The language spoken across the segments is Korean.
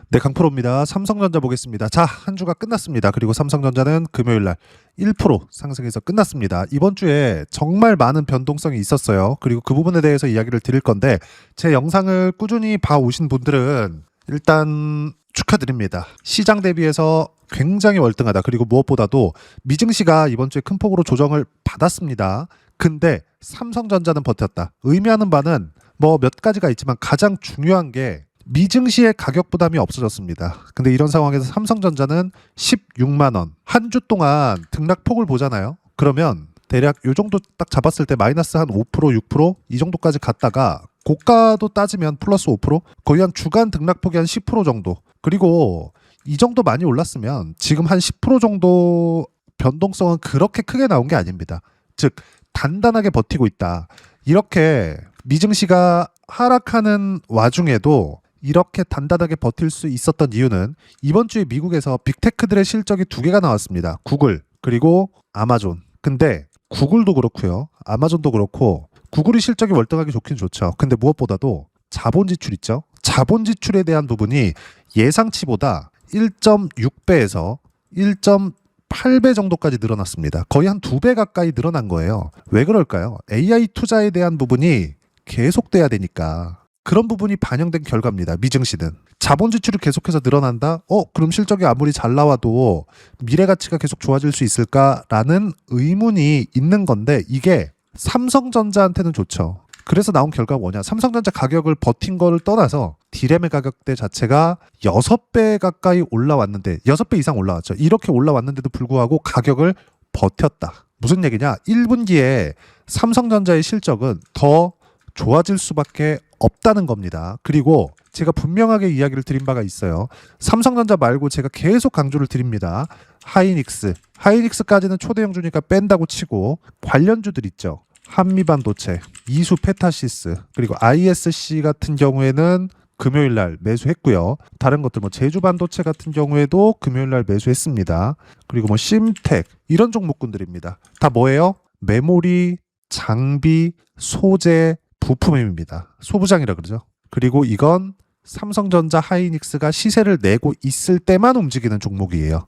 네, 강프로입니다. 삼성전자 보겠습니다. 자, 한 주가 끝났습니다. 그리고 삼성전자는 금요일 날 1% 상승해서 끝났습니다. 이번 주에 정말 많은 변동성이 있었어요. 그리고 그 부분에 대해서 이야기를 드릴 건데, 제 영상을 꾸준히 봐오신 분들은 일단 축하드립니다. 시장 대비해서 굉장히 월등하다. 그리고 무엇보다도 미증시가 이번 주에 큰 폭으로 조정을 받았습니다. 근데 삼성전자는 버텼다. 의미하는 바는 뭐 몇 가지가 있지만 가장 중요한 게 미증시의 가격 부담이 없어졌습니다. 근데 이런 상황에서 삼성전자는 16만 원. 한 주 동안 등락폭을 보잖아요. 그러면 대략 요 정도 딱 잡았을 때 마이너스 한 5%, 6%이 정도까지 갔다가 고가도 따지면 플러스 5%? 거의 한 주간 등락폭이 한 10% 정도. 그리고 이 정도 많이 올랐으면 지금 한 10% 정도 변동성은 그렇게 크게 나온 게 아닙니다. 즉 단단하게 버티고 있다. 이렇게 미증시가 하락하는 와중에도 이렇게 단단하게 버틸 수 있었던 이유는 이번 주에 미국에서 빅테크들의 실적이 두 개가 나왔습니다. 구글 그리고 아마존. 근데 구글도 그렇고요. 아마존도 그렇고 구글이 실적이 월등하게 좋긴 좋죠. 근데 무엇보다도 자본 지출 있죠. 자본 지출에 대한 부분이 예상치보다 1.6배에서 1.8배 정도까지 늘어났습니다. 거의 한 2배 가까이 늘어난 거예요. 왜 그럴까요? AI 투자에 대한 부분이 계속돼야 되니까. 그런 부분이 반영된 결과입니다. 미증시는. 자본 지출이 계속해서 늘어난다? 그럼 실적이 아무리 잘 나와도 미래 가치가 계속 좋아질 수 있을까라는 의문이 있는 건데 이게 삼성전자한테는 좋죠. 그래서 나온 결과가 뭐냐? 삼성전자 가격을 버틴 거를 떠나서 디램의 가격대 자체가 6배 가까이 올라왔는데 6배 이상 올라왔죠. 이렇게 올라왔는데도 불구하고 가격을 버텼다. 무슨 얘기냐? 1분기에 삼성전자의 실적은 더 좋아질 수밖에 없다는 겁니다. 그리고 제가 분명하게 이야기를 드린 바가 있어요. 삼성전자 말고 제가 계속 강조를 드립니다. 하이닉스까지는 초대형 주니까 뺀다고 치고 관련주들 있죠. 한미반도체, 이수페타시스, 그리고 ISC 같은 경우에는 금요일 날 매수했고요. 다른 것들 뭐 제주반도체 같은 경우에도 금요일 날 매수했습니다. 그리고 뭐 심텍 이런 종목군들입니다. 다 뭐예요? 메모리, 장비, 소재, 부품입니다. 소부장이라 그러죠. 그리고 이건 삼성전자 하이닉스가 시세를 내고 있을 때만 움직이는 종목이에요.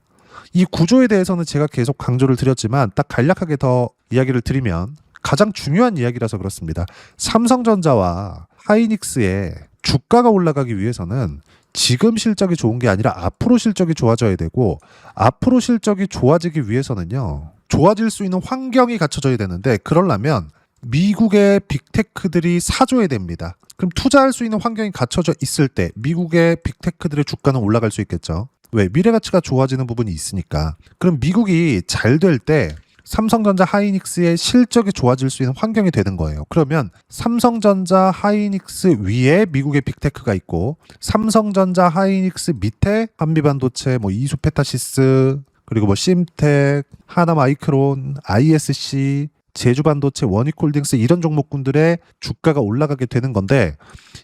이 구조에 대해서는 제가 계속 강조를 드렸지만 딱 간략하게 더 이야기를 드리면 가장 중요한 이야기라서 그렇습니다. 삼성전자와 하이닉스의 주가가 올라가기 위해서는 지금 실적이 좋은 게 아니라 앞으로 실적이 좋아져야 되고 앞으로 실적이 좋아지기 위해서는요. 좋아질 수 있는 환경이 갖춰져야 되는데 그러려면 미국의 빅테크들이 사줘야 됩니다. 그럼 투자할 수 있는 환경이 갖춰져 있을 때 미국의 빅테크들의 주가는 올라갈 수 있겠죠. 왜? 미래 가치가 좋아지는 부분이 있으니까. 그럼 미국이 잘 될 때 삼성전자 하이닉스의 실적이 좋아질 수 있는 환경이 되는 거예요. 그러면 삼성전자 하이닉스 위에 미국의 빅테크가 있고 삼성전자 하이닉스 밑에 한미반도체, 뭐 이수페타시스, 그리고 뭐 심텍, 하나마이크론, ISC, 제주반도체, 원익홀딩스 이런 종목군들의 주가가 올라가게 되는 건데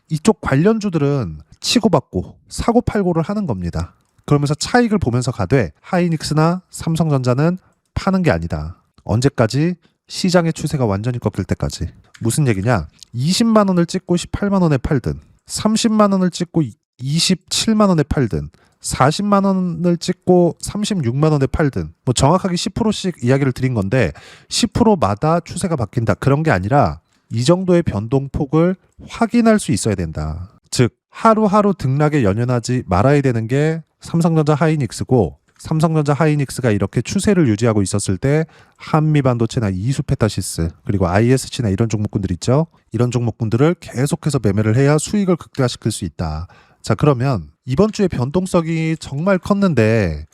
이쪽 관련주들은 치고받고 사고팔고를 하는 겁니다. 그러면서 차익을 보면서 가되 하이닉스나 삼성전자는 파는 게 아니다. 언제까지? 시장의 추세가 완전히 꺾일 때까지. 무슨 얘기냐? 20만 원을 찍고 18만 원에 팔든 30만 원을 찍고 27만 원에 팔든 40만 원을 찍고 36만 원에 팔든 뭐 정확하게 10%씩 이야기를 드린 건데 10%마다 추세가 바뀐다. 그런 게 아니라 이 정도의 변동폭을 확인할 수 있어야 된다. 즉 하루하루 등락에 연연하지 말아야 되는 게 삼성전자 하이닉스고 삼성전자 하이닉스가 이렇게 추세를 유지하고 있었을 때 한미반도체나 이수페타시스 그리고 ISC나 이런 종목군들 있죠. 이런 종목군들을 계속해서 매매를 해야 수익을 극대화시킬 수 있다. 자, 그러면 이번 주에 변동성이 정말 컸는데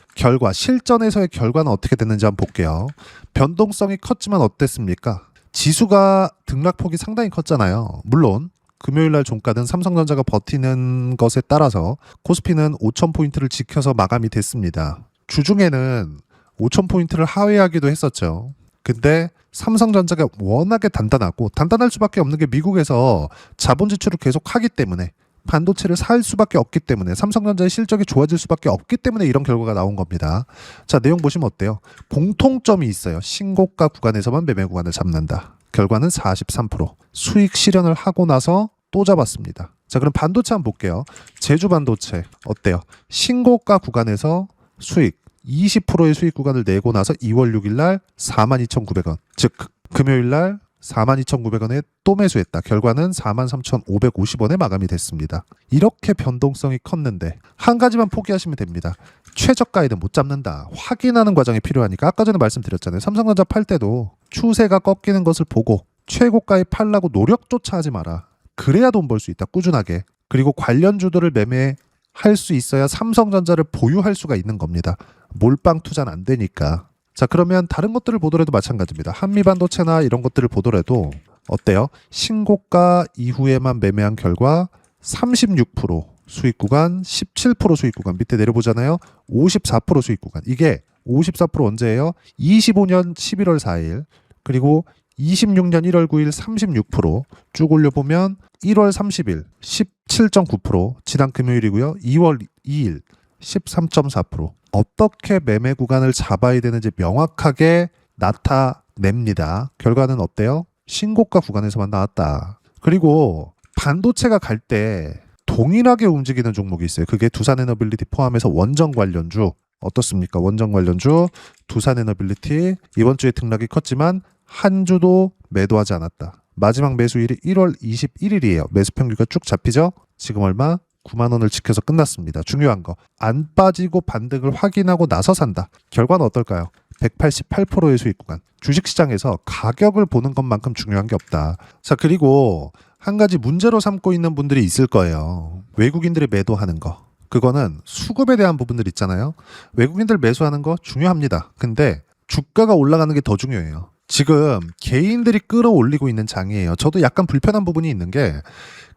실전에서의 결과는 어떻게 됐는지 한번 볼게요. 변동성이 컸지만 어땠습니까? 지수가 등락폭이 상당히 컸잖아요. 물론 금요일날 종가는 삼성전자가 버티는 것에 따라서 코스피는 5,000포인트를 지켜서 마감이 됐습니다. 주중에는 5,000포인트를 하회하기도 했었죠. 근데 삼성전자가 워낙에 단단하고 단단할 수밖에 없는 게 미국에서 자본 지출을 계속 하기 때문에 반도체를 살 수밖에 없기 때문에 삼성전자의 실적이 좋아질 수밖에 없기 때문에 이런 결과가 나온 겁니다. 자, 내용 보시면 어때요? 공통점이 있어요. 신고가 구간에서만 매매 구간을 잡는다. 결과는 43%. 수익 실현을 하고 나서 또 잡았습니다. 자, 그럼 반도체 한번 볼게요. 제주 반도체 어때요? 신고가 구간에서 수익 20%의 수익 구간을 내고 나서 2월 6일 날 42,900원. 즉 금요일 날 42,900원에 또 매수했다. 결과는 43,550원에 마감이 됐습니다. 이렇게 변동성이 컸는데 한 가지만 포기하시면 됩니다. 최저가에는 못 잡는다. 확인하는 과정이 필요하니까 아까 전에 말씀드렸잖아요. 삼성전자 팔 때도 추세가 꺾이는 것을 보고 최고가에 팔라고 노력조차 하지 마라. 그래야 돈 벌 수 있다. 꾸준하게. 그리고 관련주들을 매매할 수 있어야 삼성전자를 보유할 수가 있는 겁니다. 몰빵 투자는 안 되니까. 자, 그러면 다른 것들을 보더라도 마찬가지입니다. 한미반도체나 이런 것들을 보더라도 어때요? 신고가 이후에만 매매한 결과 36% 수익 구간, 17% 수익 구간, 밑에 내려보잖아요. 54% 수익 구간. 이게 54% 언제예요? 25년 11월 4일 그리고 26년 1월 9일 36%쭉 올려보면 1월 30일 17.9%, 지난 금요일이고요. 2월 2일 13.4%. 어떻게 매매 구간을 잡아야 되는지 명확하게 나타냅니다. 결과는 어때요? 신고가 구간에서만 나왔다. 그리고 반도체가 갈 때 동일하게 움직이는 종목이 있어요. 그게 두산에너빌리티 포함해서 원전 관련주. 어떻습니까? 원전 관련주 두산에너빌리티 이번 주에 등락이 컸지만 한 주도 매도하지 않았다. 마지막 매수일이 1월 21일이에요. 매수 평균가 쭉 잡히죠? 지금 얼마? 9만 원을 지켜서 끝났습니다. 중요한 거. 안 빠지고 반등을 확인하고 나서 산다. 결과는 어떨까요? 188%의 수익 구간. 주식시장에서 가격을 보는 것만큼 중요한 게 없다. 자, 그리고 한 가지 문제로 삼고 있는 분들이 있을 거예요. 외국인들이 매도하는 거. 그거는 수급에 대한 부분들 있잖아요. 외국인들 매수하는 거 중요합니다. 근데 주가가 올라가는 게 더 중요해요. 지금 개인들이 끌어올리고 있는 장이에요. 저도 약간 불편한 부분이 있는 게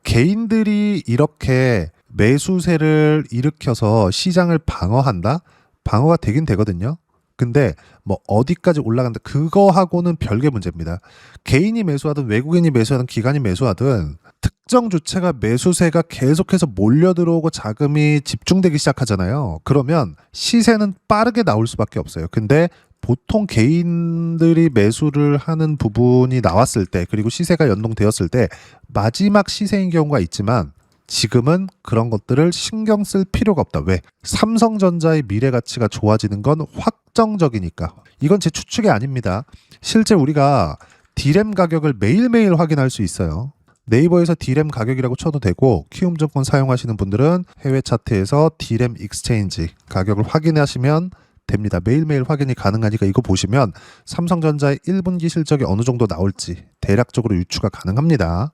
개인들이 이렇게 매수세를 일으켜서 시장을 방어한다? 방어가 되긴 되거든요. 근데 뭐 어디까지 올라간다? 그거하고는 별개 문제입니다. 개인이 매수하든 외국인이 매수하든 기관이 매수하든 특정 주체가 매수세가 계속해서 몰려들어오고 자금이 집중되기 시작하잖아요. 그러면 시세는 빠르게 나올 수밖에 없어요. 근데 보통 개인들이 매수를 하는 부분이 나왔을 때 그리고 시세가 연동되었을 때 마지막 시세인 경우가 있지만 지금은 그런 것들을 신경 쓸 필요가 없다. 왜? 삼성전자의 미래 가치가 좋아지는 건 확정적이니까. 이건 제 추측이 아닙니다. 실제 우리가 D램 가격을 매일매일 확인할 수 있어요. 네이버에서 D램 가격이라고 쳐도 되고 키움증권 사용하시는 분들은 해외 차트에서 D램 익스체인지 가격을 확인하시면 됩니다. 매일매일 확인이 가능하니까 이거 보시면 삼성전자의 1분기 실적이 어느 정도 나올지 대략적으로 유추가 가능합니다.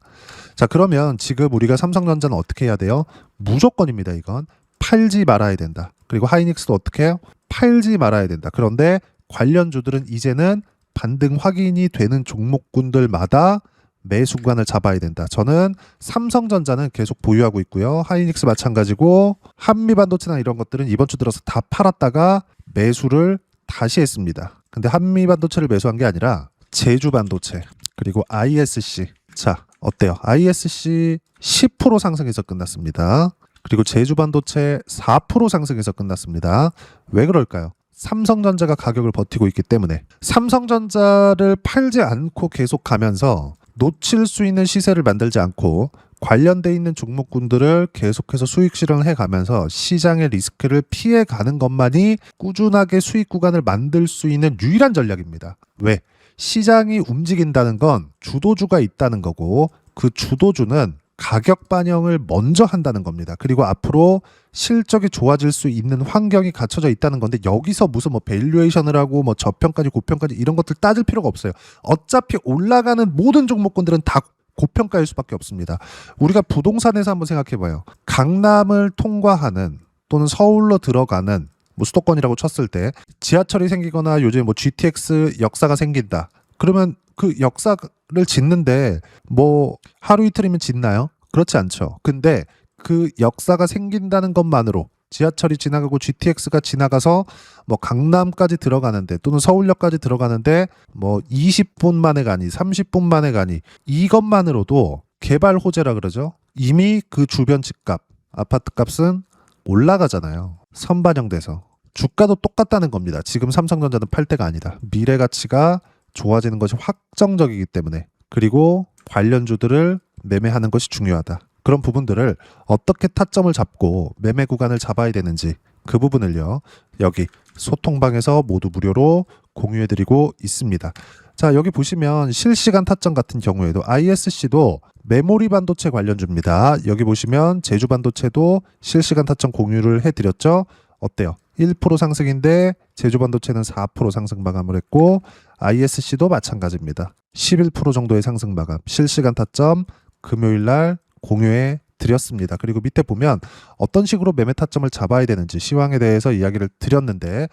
자, 그러면 지금 우리가 삼성전자는 어떻게 해야 돼요? 무조건입니다. 이건 팔지 말아야 된다. 그리고 하이닉스도 어떻게 해요? 팔지 말아야 된다. 그런데 관련주들은 이제는 반등 확인이 되는 종목군들마다 매수 구간을 잡아야 된다. 저는 삼성전자는 계속 보유하고 있고요. 하이닉스 마찬가지고 한미반도체나 이런 것들은 이번 주 들어서 다 팔았다가 매수를 다시 했습니다. 근데 한미반도체를 매수한 게 아니라 제주반도체 그리고 ISC. 자, 어때요? ISC 10% 상승해서 끝났습니다. 그리고 제주반도체 4% 상승해서 끝났습니다. 왜 그럴까요? 삼성전자가 가격을 버티고 있기 때문에 삼성전자를 팔지 않고 계속 가면서 놓칠 수 있는 시세를 만들지 않고 관련돼 있는 종목군들을 계속해서 수익 실현을 해가면서 시장의 리스크를 피해가는 것만이 꾸준하게 수익 구간을 만들 수 있는 유일한 전략입니다. 왜? 시장이 움직인다는 건 주도주가 있다는 거고 그 주도주는 가격 반영을 먼저 한다는 겁니다. 그리고 앞으로 실적이 좋아질 수 있는 환경이 갖춰져 있다는 건데 여기서 무슨 뭐 밸류에이션을 하고 뭐 저평가지 고평가지 이런 것들 따질 필요가 없어요. 어차피 올라가는 모든 종목군들은 다 고평가일 수밖에 없습니다. 우리가 부동산에서 한번 생각해봐요. 강남을 통과하는 또는 서울로 들어가는 뭐 수도권이라고 쳤을 때 지하철이 생기거나 요즘 뭐 GTX 역사가 생긴다. 그러면 그 역사를 짓는데 뭐 하루 이틀이면 짓나요? 그렇지 않죠. 근데 그 역사가 생긴다는 것만으로 지하철이 지나가고 GTX가 지나가서 뭐 강남까지 들어가는데 또는 서울역까지 들어가는데 뭐 20분 만에 가니 30분 만에 가니 이것만으로도 개발 호재라 그러죠. 이미 그 주변 집값, 아파트 값은 올라가잖아요. 선반영돼서. 주가도 똑같다는 겁니다. 지금 삼성전자는 팔 때가 아니다. 미래 가치가 좋아지는 것이 확정적이기 때문에 그리고 관련주들을 매매하는 것이 중요하다. 그런 부분들을 어떻게 타점을 잡고 매매 구간을 잡아야 되는지 그 부분을요. 여기 소통방에서 모두 무료로 공유해드리고 있습니다. 자, 여기 보시면 실시간 타점 같은 경우에도 ISC도 메모리 반도체 관련주입니다. 여기 보시면 제주 반도체도 실시간 타점 공유를 해드렸죠. 어때요? 1% 상승인데 제주 반도체는 4% 상승 마감을 했고 ISC도 마찬가지입니다. 11% 정도의 상승 마감, 실시간 타점 금요일 날 공유해 드렸습니다. 그리고 밑에 보면 어떤 식으로 매매 타점을 잡아야 되는지 시황에 대해서 이야기를 드렸는데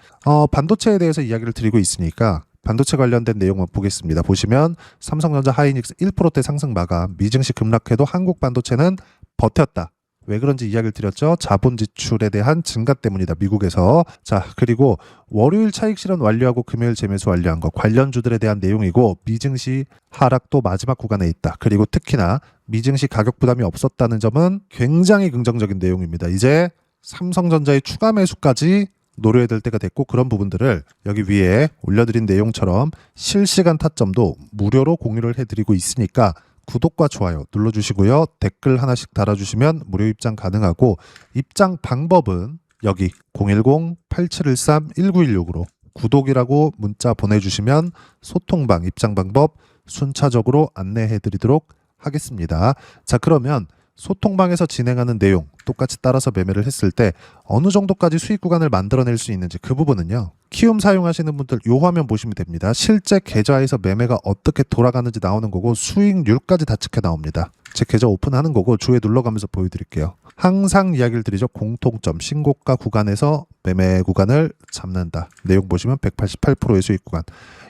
반도체에 대해서 이야기를 드리고 있으니까 반도체 관련된 내용만 보겠습니다. 보시면 삼성전자 하이닉스 1%대 상승 마감, 미증시 급락해도 한국 반도체는 버텼다. 왜 그런지 이야기를 드렸죠. 자본 지출에 대한 증가 때문이다. 미국에서. 자, 그리고 월요일 차익 실현 완료하고 금요일 재매수 완료한 거 관련주들에 대한 내용이고 미증시 하락도 마지막 구간에 있다. 그리고 특히나 미증시 가격 부담이 없었다는 점은 굉장히 긍정적인 내용입니다. 이제 삼성전자의 추가 매수까지 노려야 될 때가 됐고 그런 부분들을 여기 위에 올려드린 내용처럼 실시간 타점도 무료로 공유를 해드리고 있으니까 구독과 좋아요 눌러주시고요. 댓글 하나씩 달아주시면 무료 입장 가능하고 입장 방법은 여기 010-8713-1916으로 구독이라고 문자 보내주시면 소통방 입장 방법 순차적으로 안내해드리도록 하겠습니다. 자, 그러면 소통방에서 진행하는 내용 똑같이 따라서 매매를 했을 때 어느 정도까지 수익 구간을 만들어낼 수 있는지 그 부분은요. 키움 사용하시는 분들 요 화면 보시면 됩니다. 실제 계좌에서 매매가 어떻게 돌아가는지 나오는 거고 수익률까지 다 측해 나옵니다. 제 계좌 오픈하는 거고 주에 눌러가면서 보여드릴게요. 항상 이야기를 드리죠. 공통점 신고가 구간에서 매매 구간을 잡는다. 내용 보시면 188%의 수익 구간.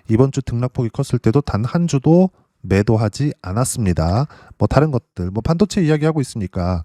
이번 주 등락폭이 컸을 때도 단 한 주도 매도하지 않았습니다. 뭐 다른 것들, 뭐 반도체 이야기하고 있으니까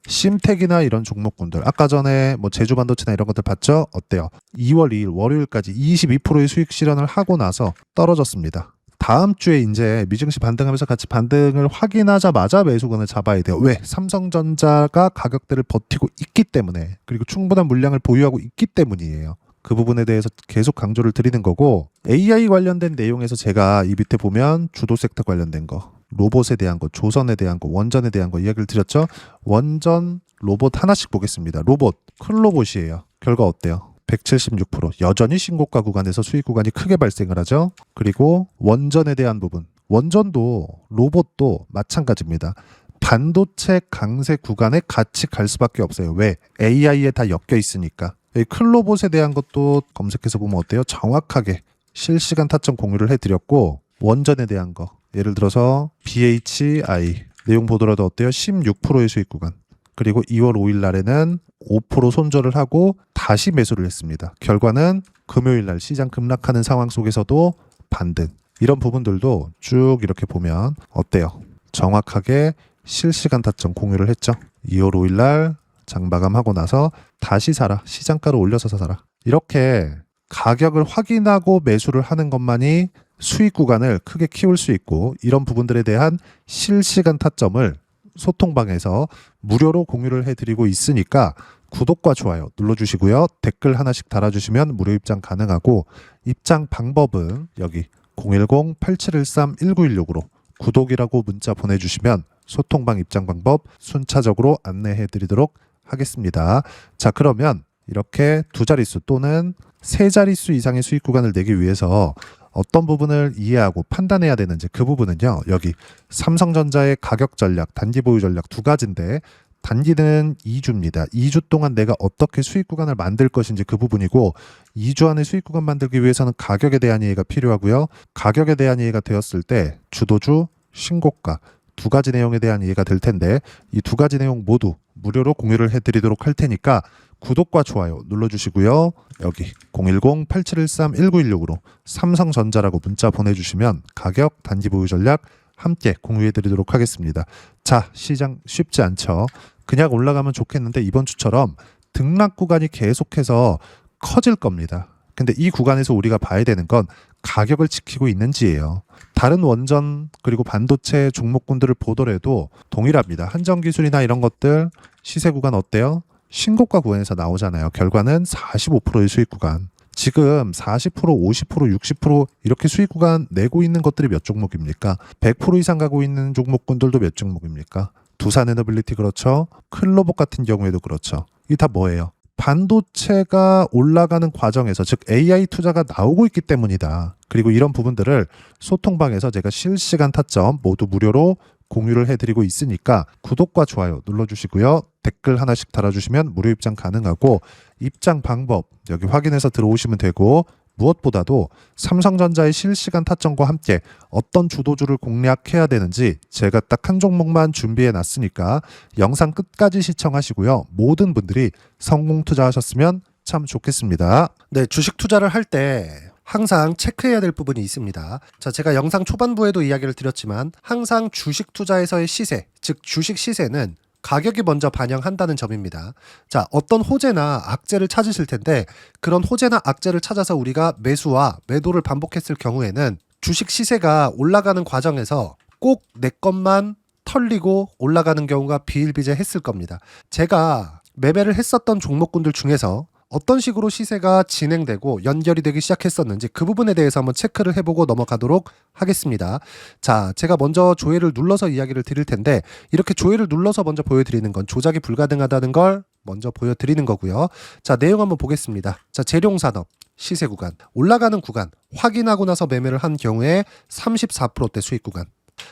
심텍이나 이런 종목군들 아까 전에 뭐 제주 반도체나 이런 것들 봤죠? 어때요? 2월 2일 월요일까지 22%의 수익 실현을 하고 나서 떨어졌습니다. 다음 주에 이제 미증시 반등하면서 같이 반등을 확인하자마자 매수권을 잡아야 돼요. 왜? 삼성전자가 가격대를 버티고 있기 때문에 그리고 충분한 물량을 보유하고 있기 때문이에요. 그 부분에 대해서 계속 강조를 드리는 거고 AI 관련된 내용에서 제가 이 밑에 보면 주도 섹터 관련된 거 로봇에 대한 거, 조선에 대한 거, 원전에 대한 거 이야기를 드렸죠. 원전 로봇 하나씩 보겠습니다. 로봇, 큰 로봇이에요. 결과 어때요? 176% 여전히 신고가 구간에서 수익 구간이 크게 발생을 하죠. 그리고 원전에 대한 부분 원전도 로봇도 마찬가지입니다. 반도체 강세 구간에 같이 갈 수밖에 없어요. 왜? AI에 다 엮여 있으니까. 큰 로봇에 대한 것도 검색해서 보면 어때요? 정확하게 실시간 타점 공유를 해드렸고 원전에 대한 거 예를 들어서 BHI 내용 보더라도 어때요? 16%의 수익 구간 그리고 2월 5일 날에는 5% 손절을 하고 다시 매수를 했습니다. 결과는 금요일 날 시장 급락하는 상황 속에서도 반등 이런 부분들도 쭉 이렇게 보면 어때요? 정확하게 실시간 타점 공유를 했죠. 2월 5일 날 장마감하고 나서 다시 사라. 시장가를 올려서 사라. 이렇게 가격을 확인하고 매수를 하는 것만이 수익 구간을 크게 키울 수 있고 이런 부분들에 대한 실시간 타점을 소통방에서 무료로 공유를 해드리고 있으니까 구독과 좋아요 눌러주시고요. 댓글 하나씩 달아주시면 무료 입장 가능하고 입장 방법은 여기 010-8713-1916으로 구독이라고 문자 보내주시면 소통방 입장 방법 순차적으로 안내해드리도록 하겠습니다. 자, 그러면 이렇게 두 자릿수 또는 세 자릿수 이상의 수익 구간을 내기 위해서 어떤 부분을 이해하고 판단해야 되는지 그 부분은요. 여기 삼성전자의 가격 전략, 단기 보유 전략 두 가지인데 단기는 2주입니다. 2주 동안 내가 어떻게 수익 구간을 만들 것인지 그 부분이고 2주 안에 수익 구간 만들기 위해서는 가격에 대한 이해가 필요하고요. 가격에 대한 이해가 되었을 때 주도주, 신고가 두 가지 내용에 대한 이해가 될 텐데 이 두 가지 내용 모두 무료로 공유를 해드리도록 할 테니까 구독과 좋아요 눌러주시고요. 여기 010-8713-1916으로 삼성전자라고 문자 보내주시면 가격 단기 보유 전략 함께 공유해드리도록 하겠습니다. 자, 시장 쉽지 않죠. 그냥 올라가면 좋겠는데 이번 주처럼 등락 구간이 계속해서 커질 겁니다. 근데 이 구간에서 우리가 봐야 되는 건 가격을 지키고 있는지예요. 다른 원전 그리고 반도체 종목군들을 보더라도 동일합니다. 한정기술이나 이런 것들 시세 구간 어때요? 신고가 구간에서 나오잖아요. 결과는 45%의 수익 구간. 지금 40%, 50%, 60% 이렇게 수익 구간 내고 있는 것들이 몇 종목입니까? 100% 이상 가고 있는 종목군들도 몇 종목입니까? 두산에너빌리티 그렇죠. 클로복 같은 경우에도 그렇죠. 이게 다 뭐예요? 반도체가 올라가는 과정에서 즉 AI 투자가 나오고 있기 때문이다. 그리고 이런 부분들을 소통방에서 제가 실시간 타점 모두 무료로 공유를 해드리고 있으니까 구독과 좋아요 눌러주시고요. 댓글 하나씩 달아주시면 무료 입장 가능하고 입장 방법 여기 확인해서 들어오시면 되고 무엇보다도 삼성전자의 실시간 타점과 함께 어떤 주도주를 공략해야 되는지 제가 딱 한 종목만 준비해 놨으니까 영상 끝까지 시청하시고요. 모든 분들이 성공 투자하셨으면 참 좋겠습니다. 네, 주식 투자를 할 때 항상 체크해야 될 부분이 있습니다. 자, 제가 영상 초반부에도 이야기를 드렸지만 항상 주식 투자에서의 시세, 즉 주식 시세는 가격이 먼저 반영한다는 점입니다. 자, 어떤 호재나 악재를 찾으실 텐데 그런 호재나 악재를 찾아서 우리가 매수와 매도를 반복했을 경우에는 주식 시세가 올라가는 과정에서 꼭 내 것만 털리고 올라가는 경우가 비일비재했을 겁니다. 제가 매매를 했었던 종목군들 중에서 어떤 식으로 시세가 진행되고 연결이 되기 시작했었는지 그 부분에 대해서 한번 체크를 해보고 넘어가도록 하겠습니다. 자, 제가 먼저 조회를 눌러서 이야기를 드릴 텐데 이렇게 조회를 눌러서 먼저 보여드리는 건 조작이 불가능하다는 걸 먼저 보여드리는 거고요. 자, 내용 한번 보겠습니다. 자, 재룡산업 시세 구간 올라가는 구간 확인하고 나서 매매를 한 경우에 34%대 수익 구간.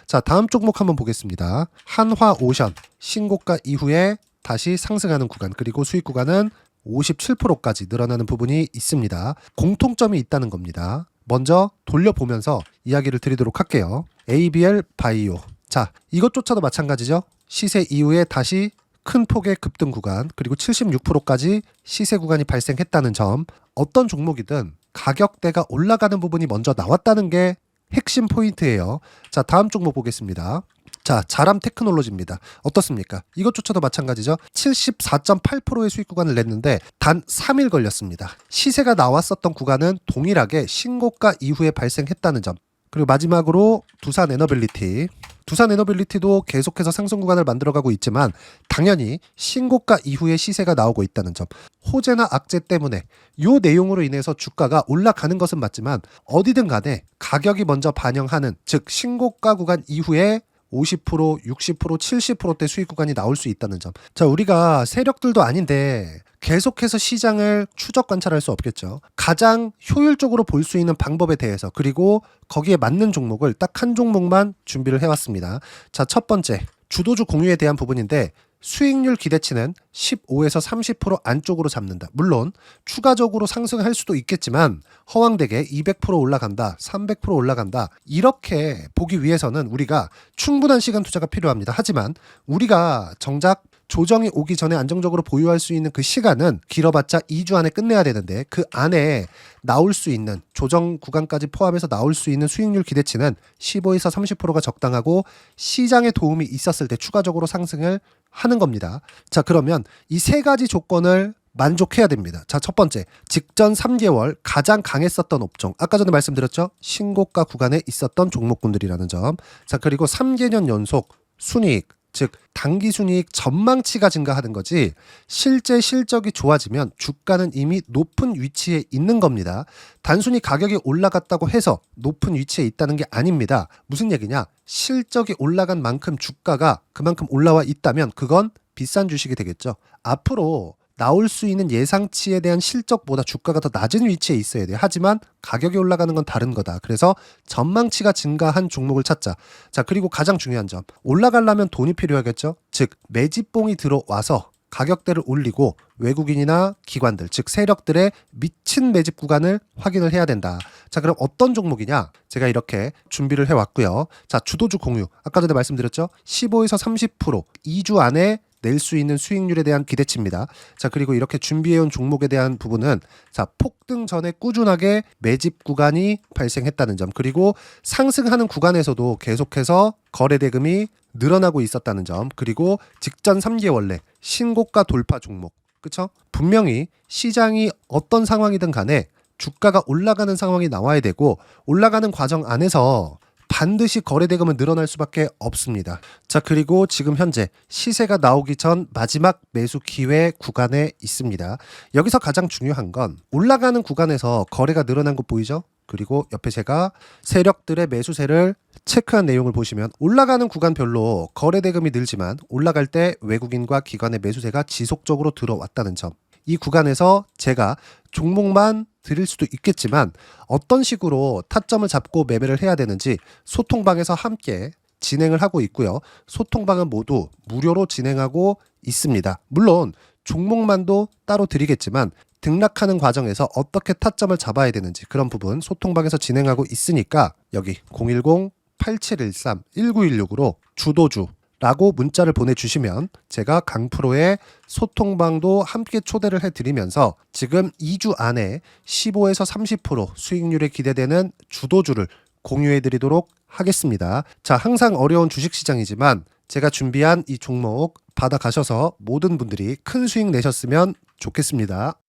자, 다음 종목 한번 보겠습니다. 한화오션 신고가 이후에 다시 상승하는 구간 그리고 수익 구간은 57%까지 늘어나는 부분이 있습니다. 공통점이 있다는 겁니다. 먼저 돌려보면서 이야기를 드리도록 할게요. ABL 바이오. 자, 이것조차도 마찬가지죠. 시세 이후에 다시 큰 폭의 급등 구간 그리고 76%까지 시세 구간이 발생했다는 점. 어떤 종목이든 가격대가 올라가는 부분이 먼저 나왔다는 게 핵심 포인트예요. 자, 다음 종목 보겠습니다. 자, 자람 테크놀로지입니다. 어떻습니까? 이것조차도 마찬가지죠. 74.8%의 수익 구간을 냈는데 단 3일 걸렸습니다. 시세가 나왔었던 구간은 동일하게 신고가 이후에 발생했다는 점. 그리고 마지막으로 두산에너빌리티. 두산에너빌리티도 계속해서 상승 구간을 만들어가고 있지만 당연히 신고가 이후에 시세가 나오고 있다는 점. 호재나 악재 때문에 이 내용으로 인해서 주가가 올라가는 것은 맞지만 어디든 간에 가격이 먼저 반영하는 즉 신고가 구간 이후에 50%, 60%, 70%대 수익 구간이 나올 수 있다는 점. 자, 우리가 세력들도 아닌데 계속해서 시장을 추적 관찰할 수 없겠죠. 가장 효율적으로 볼 수 있는 방법에 대해서 그리고 거기에 맞는 종목을 딱 한 종목만 준비를 해왔습니다. 자, 첫 번째 주도주 공유에 대한 부분인데 수익률 기대치는 15에서 30% 안쪽으로 잡는다. 물론 추가적으로 상승할 수도 있겠지만 허황되게 200% 올라간다, 300% 올라간다. 이렇게 보기 위해서는 우리가 충분한 시간 투자가 필요합니다. 하지만 우리가 정작 조정이 오기 전에 안정적으로 보유할 수 있는 그 시간은 길어봤자 2주 안에 끝내야 되는데 그 안에 나올 수 있는 조정 구간까지 포함해서 나올 수 있는 수익률 기대치는 15에서 30%가 적당하고 시장에 도움이 있었을 때 추가적으로 상승을 하는 겁니다. 자, 그러면 이 세 가지 조건을 만족해야 됩니다. 자, 첫 번째, 직전 3개월 가장 강했었던 업종. 아까 전에 말씀드렸죠? 신고가 구간에 있었던 종목군들이라는 점. 자, 그리고 3개년 연속 순이익, 즉 단기 순이익 전망치가 증가하는 거지 실제 실적이 좋아지면 주가는 이미 높은 위치에 있는 겁니다. 단순히 가격이 올라갔다고 해서 높은 위치에 있다는 게 아닙니다. 무슨 얘기냐? 실적이 올라간 만큼 주가가 그만큼 올라와 있다면 그건 비싼 주식이 되겠죠. 앞으로 나올 수 있는 예상치에 대한 실적보다 주가가 더 낮은 위치에 있어야 돼요. 하지만 가격이 올라가는 건 다른 거다. 그래서 전망치가 증가한 종목을 찾자. 자, 그리고 가장 중요한 점. 올라가려면 돈이 필요하겠죠. 즉 매집봉이 들어와서 가격대를 올리고 외국인이나 기관들, 즉 세력들의 미친 매집 구간을 확인을 해야 된다. 자, 그럼 어떤 종목이냐? 제가 이렇게 준비를 해왔고요. 자, 주도주 공유. 아까 전에 말씀드렸죠. 15에서 30% 2주 안에 낼 수 있는 수익률에 대한 기대치입니다. 자, 그리고 이렇게 준비해온 종목에 대한 부분은 자, 폭등 전에 꾸준하게 매집 구간이 발생했다는 점, 그리고 상승하는 구간에서도 계속해서 거래 대금이 늘어나고 있었다는 점, 그리고 직전 3개월 내 신고가 돌파 종목. 그쵸? 분명히 시장이 어떤 상황이든 간에 주가가 올라가는 상황이 나와야 되고 올라가는 과정 안에서 반드시 거래대금은 늘어날 수밖에 없습니다. 자, 그리고 지금 현재 시세가 나오기 전 마지막 매수 기회 구간에 있습니다. 여기서 가장 중요한 건 올라가는 구간에서 거래가 늘어난 거 보이죠? 그리고 옆에 제가 세력들의 매수세를 체크한 내용을 보시면 올라가는 구간별로 거래 대금이 늘지만 올라갈 때 외국인과 기관의 매수세가 지속적으로 들어왔다는 점. 이 구간에서 제가 종목만 드릴 수도 있겠지만 어떤 식으로 타점을 잡고 매매를 해야 되는지 소통방에서 함께 진행을 하고 있고요. 소통방은 모두 무료로 진행하고 있습니다. 물론 종목만도 따로 드리겠지만 등락하는 과정에서 어떻게 타점을 잡아야 되는지 그런 부분 소통방에서 진행하고 있으니까 여기 010-8713-1916으로 주도주라고 문자를 보내주시면 제가 강프로의 소통방도 함께 초대를 해드리면서 지금 2주 안에 15에서 30% 수익률이 기대되는 주도주를 공유해드리도록 하겠습니다. 자, 항상 어려운 주식시장이지만 제가 준비한 이 종목 받아가셔서 모든 분들이 큰 수익 내셨으면 좋겠습니다.